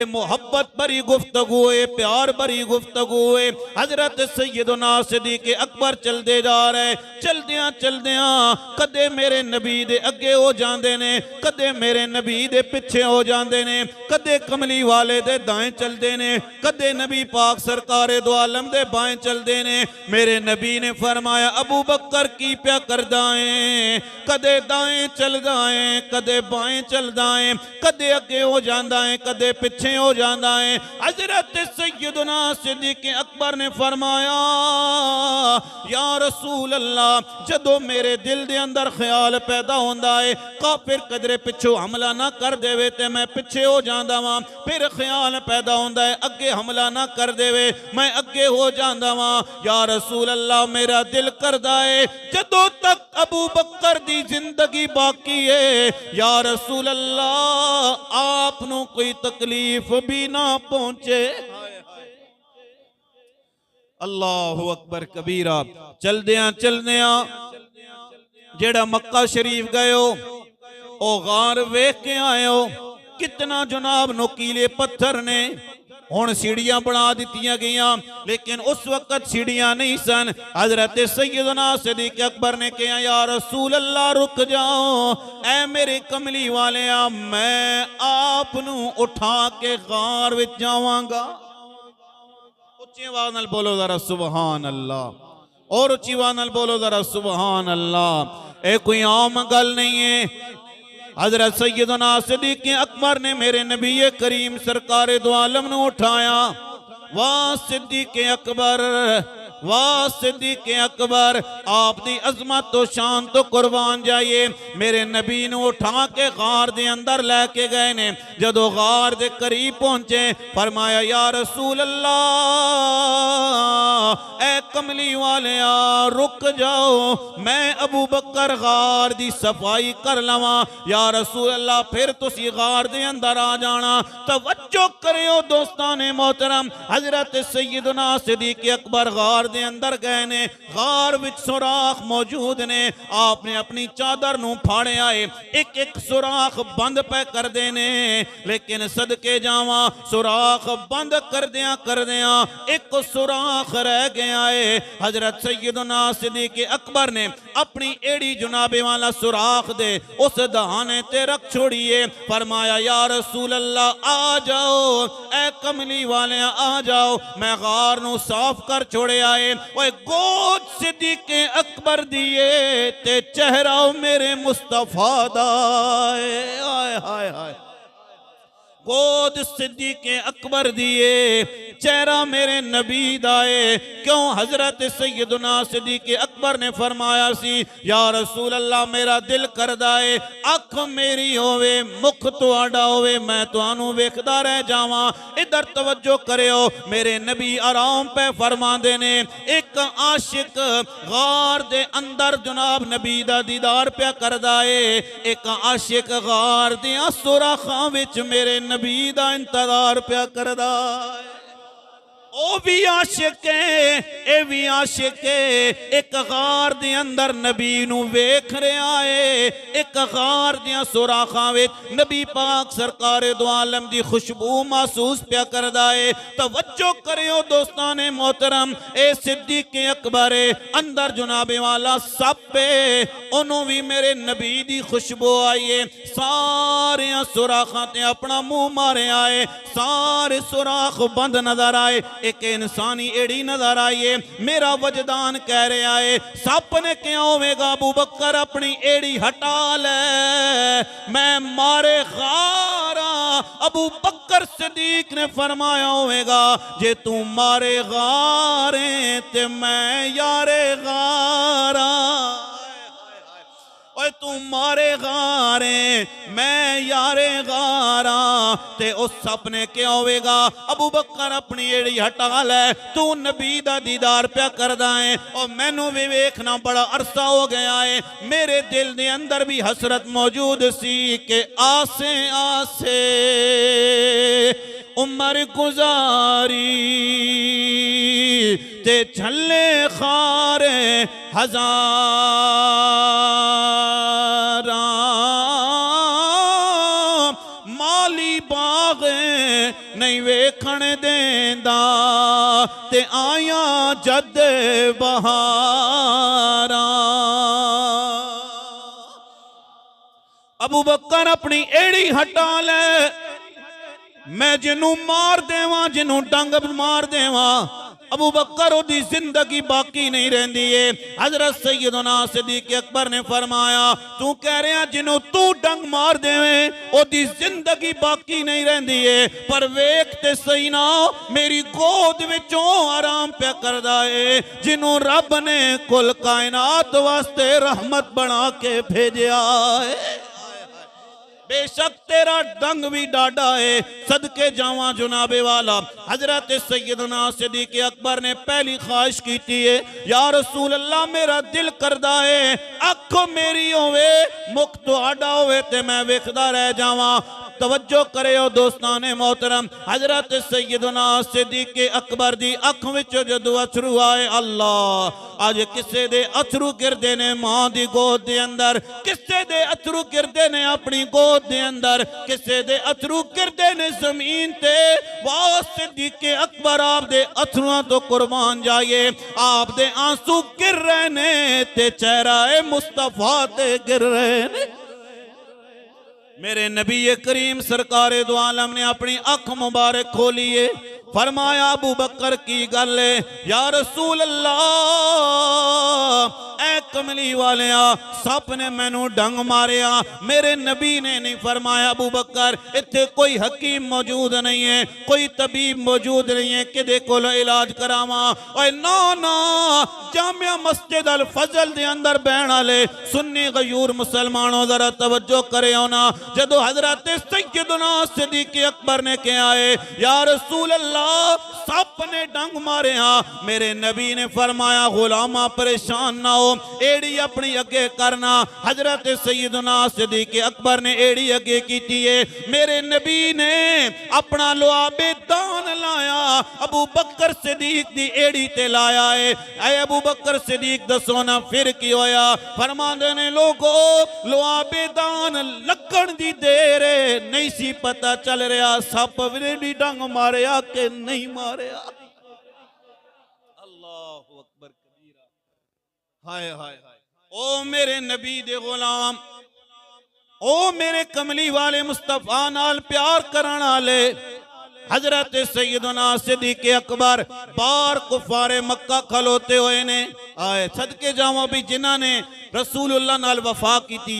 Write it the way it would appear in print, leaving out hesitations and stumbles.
मोहब्बत भरी गुफ्तगू है, प्यार भरी गुफ्तगू है। हजरत सैयदना सिद्दीक़ अकबर चलते जा रहे, चलदियां चलदियां कदे मेरे नबी दे अगे हो जाते ने, कदे मेरे नबी दे पिछे हो जाते ने, कदे कमली वाले दे दाएं चलते ने, कदे नबी पाक सरकारे दो आलम दे बाएं चलते ने। मेरे नबी ने फरमाया अबू बकर की प्या करदा है, कदे दाएं चलदा है, कदे बाएं चलदा है, कदे अगे हो जाता है, कदे पिछे हो जाता है। हजरत सैयदना सिद्दीक़ अकबर ने फरमाया या रसूल अल्लाह, जदों मेरे दिल दे अंदर ख्याल पैदा होता है काफिर कदरे पिछों हमला ना कर देवे ते मैं पिछे हो जाता वां, फिर ख्याल पैदा होता है अगे हमला ना कर देवे मैं अगे हो जाता वां। या रसूल अल्लाह, मेरा दिल करदा है जदों तक अबू बकर दी जिंदगी बाकी है, या रसूल अल्लाह आप नूं कोई तकलीफ भी ना पहुंचे। अल्लाहु अकबर कबीरा। चलदियां चलदियां जेड़ा मक्का शरीफ गए हो ओ गार वेख के आए हो, कितना जनाब नोकीले पत्थर ने, हुण सीढ़ियां बना दित्तियां गईयां, लेकिन उस वक्त सीढ़ियां नहीं सन। हजरत सैयदना सिद्दीक़ अकबर ने कहा या रसूल अल्लाह रुक जाओ, ऐ मेरे कमली वाले मैं आप नूं उठा के गार विच जावांगा। उच्ची आवाज़ नाल बोलो जरा सुबहान अल्लाह, और उच्ची आवाज़ नाल बोलो जरा सुबहान अल्लाह। ए कोई आम गल नहीं है। हजरत सैयदना सिद्दीक़ अकबर ने मेरे नबी करीम सरकारे दो आलम ने उठाया। वाह सिद्दीक़ अकबर, वाह सिद्दीक़ अकबर, आप दी अजमत तो शान तो कुर्बान जाइए। मेरे नबी ने उठा के गार दे अंदर लेके गए ने। जदों गार दे करीब पहुंचे फरमाया या रसूल अल्लाह, ऐ कमली वाले रुक जाओ, मैं अबू बकर गार दी सफाई कर लवा। या रसूल अल्लाह, फिर तुसी गार दे अंदर आ जाना। तवज्जो करियो दोस्ताने मोहतरम, हजरत सैयदना सिद्दीक़ अकबर गार दे अंदर गए ने। गार विच सुराख मौजूद ने। आपने अपनी चादर नूं फाड़िया है, एक एक सुराख बंद पे कर देने, लेकिन सदके जावा सुराख बंद कर दिया एक सुराख रह गया है। हजरत सैयदना सिद्दीक़ अकबर ने अपनी एड़ी जुनाबे वाला सुराख दे उस दहाने ते रख छोड़िए। फरमाया या रसूल अल्लाह आ जाओ, ऐ कमली वाले आ जाओ, मैं गार नूं साफ कर छोड़े आए। ओए गोद सिद्दीक़ अकबर दिए ते चेहरा मेरे मुस्तफा दा, हाय हाय हाय। गोद सिद्दीक़ अकबर दिए चेहरा मेरे नबी दाए। क्यों? हजरत सैयदना सिद्दीक़ अकबर ने फरमाया सी या रसूल अल्लाह, मेरा दिल करदा है अख मेरी होवे मुख तुहाडा होवे, मैं तुहानू वेखदा रह जावां। इधर तवज्जो करियो, मेरे नबी आराम पे फरमांदे ने। एक आशिक गार दे अंदर जनाब नबी दा दीदार प्या करदा है, एक आशिक गार दियां सुराखां विच मेरे नबी दा इंतजार प्या करदा है। ओ भी आशिक है, ए भी आशिक है। एक गार दे अंदर नबी नू वेख रहा है, एक गार दियां सुराखां विच नबी पाक सरकारे दो आलम दी खुशबू महसूस प्या करदा है। तवज्जो करियो दोस्ताने मोहतरम, ए सिद्दीक़ अकबर अंदर जुनाबे वाला सप है, ओनू भी मेरे नबी दी खुशबू आई है। सारे सुराखां ते अपना मुंह मारे आए, सारे सुराख बंद नजर आए, एक इंसानी एड़ी नजर आई है। मेरा वजदान कह रहा है सप ने क्या होवेगा, अबू बकर अपनी एड़ी हटा ले, मैं मारे गारा। अबू बकर सिद्दीक ने फरमाया होवेगा जे तू मारे गारे ते मैं यारे गारा। ओए तू मारे गारे मैं यारे गारा, ते उस सप ने क्या होवेगा, अबू बकर अपनी एड़ी हटा ले, तू नबी दा दीदार प्या करदा है और मैनू भी वेखना बड़ा अरसा हो गया है। मेरे दिल दे अंदर भी हसरत मौजूद सी के आसे आसे उम्र गुजारी ते छले खारे हजारा, माली बाग नहीं वेखण देंदा ते आया जद बहारा। अबू बकर अपनी एड़ी हटा ले, मैं जिन्नू मार देवा, जिन्नू डंग मार देवा, अबू बकर ओदी जिंदगी बाकी नहीं रहती है। हजरत सैयदना सिद्दीक अकबर ने फरमाया, तू कह रहा जिन्हों तू डंग मार देवे ओदी जिंदगी बाकी नहीं रहती है, पर वेख ते सही ना मेरी गोद विचों आराम पे करदा है जिन्हों रब ने कुल कायनात वास्ते रहमत बना के भेजा है। बेशक तेरा डंग भी डाडा है, सदके जावा जुनाबे वाला। हजरत सैयदना सिद्दीक अकबर ने पहली ख्वाहिश की थी है, या रसूल अल्लाह मेरा दिल करदा है अख मेरी होवे मुख तुहाडा होवे ते मैं वेखदा रह जावा। तवज्जो करे दोस्ताने मोहतरम, हजरत सैयदना सिद्दीक अकबर दी अख विच जदों अथरू आए, अल्लाह अज किसे दे अथरू गिरदे ने मां दी गोद दे अंदर, किसे दे अथरू गिरदे ने अपनी गोद दे अंदर, किसे दे अथरू गिरदे ने जमीन ते। वाह सिद्दीक अकबर आप दे अथरुआं तो कुर्बान जाइए, आप दे आंसू गिर रहे ने ते चेहरा मुस्तफा ते गिर रहे ने। मेरे नबी करीम सरकार दो आलम ने अपनी अख मुबारक खोली है, फरमाया अबू बकर की गल है, या रसूल अल्लाह ऐ कमली वालिया सप ने मैनू डंग मारिया। मेरे नबी ने नहीं फरमाया अबू बकर इत्थे कोई हकीम मौजूद नहीं है, कोई तबीब मौजूद नहीं है कि को इलाज करावा। ओए ना ना, जामिया मस्जिद अल फजल दे अंदर बहन वाले सुन्नी गयूर मुसलमानों जरा तवज्जो करे ना, जदों हजरत सैयदना सिद्दीक अकबर ने कहा है या रसूल अल्लाह सप ने डंग मारिया, मेरे नबी ने फरमाया गुलामा परेशान ना हो, एड़ी अपनी अगे करना। हजरत सैयदना सिद्दीक अकबर ने एड़ी अगे की है, मेरे नबी ने अपना लुआबे दान लाया, अबू बकर सिद्दीक दी एड़ी ते लाया है। ऐ अबू बकर सिद्दीक दसो ना फिर की होया? फरमांदे ने लोगो लुआबे दान लगन दी देर नहीं सी पता चल रहा सप भी डंग मारिया के नहीं मारिया। अल्लाहु अकबर कबीरा। हाय हाय हाय। ओ मेरे नबी दे गुलाम, ओ मेरे कमली वाले मुस्तफा नाल प्यार करन वाले हजरत सैयदना सिद्दीक अकबर बार कुफारे मक्का खलोते हुए ने आए, सदके जावा भी जिन्होंने रसूलुल्लाह नाल वफा की थी।